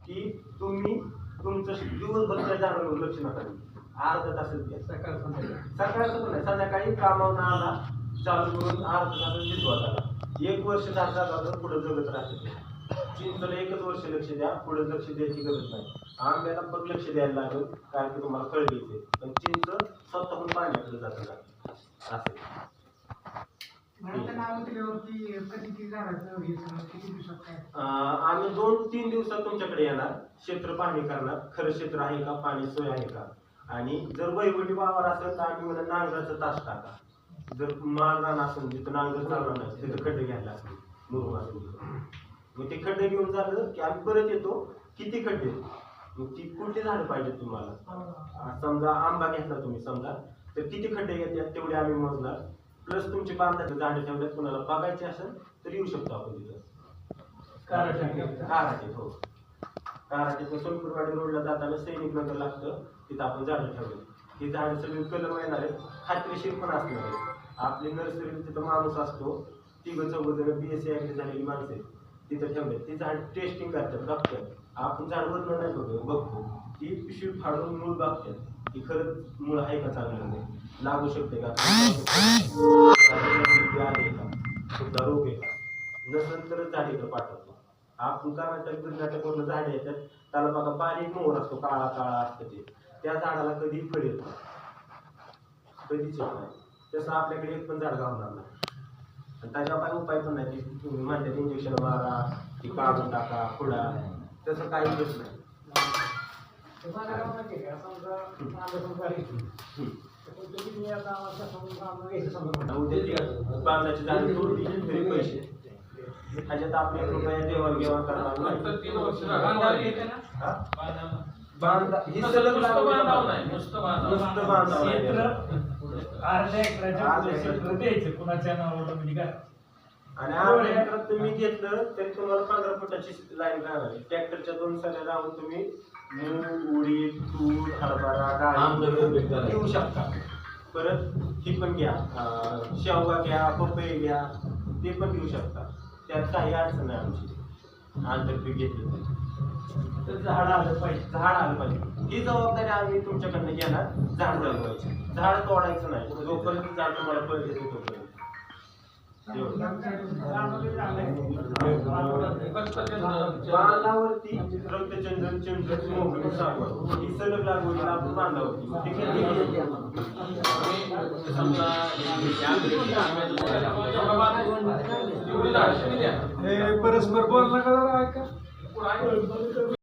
की तुम्ही तुमचं दिवसभर त्या झाडावर लक्ष नका देऊ. अर्धा तास द्या. सकाळचं पण नाही, संध्याकाळी कामावून आला चालू करून अर्धा तास भिजवा त्याला. 1 वर्ष झाडावर पुढे जगत राहते. चिंचला 1च वर्ष लक्ष द्या, पुढे लक्ष द्यायची गरज नाही. आंब्याला पण लक्ष द्यायला लागेल कारण की तुम्हाला फळ घ्यायचे, पण चिंच स्वतःहून पाण्याकडे जातं लागतं असं. आम्ही 2-3 दिवसात तुमच्याकडे येणार, क्षेत्र पाहणी करणार, खरं क्षेत्र आहे का, पाणी सोय आहे का. आणि जर वैवटी वावर असेल तर आम्ही म्हणा नांगराचा तास टाका. जर माळरान असेल जिथं नांगर चालणार नाही तिथं खड्डे घ्यायला लागतील, मुरुम असेल मग ते खड्डे घेऊन झालं की आम्ही परत येतो. किती खड्डे, मग ती कुठली झाडं पाहिजे तुम्हाला. समजा आंबा घेतला तुम्ही समजा, तर किती खड्डे घेतात तेवढे आम्ही मोजणार. प्लस तुमची बांधाचे झाडे ठेवल्यात, कुणाला बघायचे असेल तर येऊ शकतो आपण तिथं. काराटे हो, काराटे सोनपूरवाडी रोडला जाताना सैनिक नगर लागतं, तिथं आपण झाडं ठेवले. ही झाडं सगळी कलम येणार आहेत, खात्रीशीर पण असणार आहे. आपली नर्सरी तिथं माणूस असतो, 3-4 जण BSc ऍग्री झालेली माणसं आहेत तिथं ठेवले. ती झाड टेस्टिंग करतात, बघतात. आपण झाड वरण नाही बघतो, ती पिशवी फाडून मूळ बघतात की खरंच मूळ आहे का, चांगलं नाही लागू शकते का, आले का, सुद्धा रोग आहे का, नसेल तरच झाडीकडे पाठवतो. आपण कर्नाटकवरून झाडे येतात, त्याला बघा बारीक मोहर असतो, काळा काळा असतं ते, त्या झाडाला कधी फळ येत नाही, कधीच येत नाही. तसं आपल्याकडे एक पण झाड घालणार नाही. आणि त्याच्या काही उपाय पण नाही. तुम्ही म्हणतात इंजेक्शन मारा, ती काढून टाका, खुडा, तसं काही येत नाही. बांधाची झाडं तोडली तरी पैसे, ह्याच्यात आपल्या रुपया देवाणघेवाण करणार नाही. बांधा ही सलग बांधावं नाही, नुसतं बांधावं नाही. आणि अर्ध्या एकरात तुम्ही घेतलं तरी तुम्हाला 15 फुटाची लाईन राहणार. ट्रॅक्टरच्या 2 सऱ्या लावून तुम्ही मूग, उडीद, तूर, हरभरा, डाळिंब घेऊ शकता. परत ही पण घ्या, शेवगा घ्या, पपई घ्या, ते पण घेऊ शकता. त्यात काही अडचण नाही आमची. आंतरपीक घेतलं तर झाड आलं पाहिजे. ही जबाबदारी आम्ही तुमच्याकडनं घेणार. झाड जगवायची, झाड तोडायचं नाही. जोपर्यंत झाड तुम्हाला फळ देतो तोपर्यंत. बांधावरती रक्तचंदन, चंद्र, मोगरी, सावळ ही सलग लागवडीला आपण बांधावरती परस्पर बोलणं का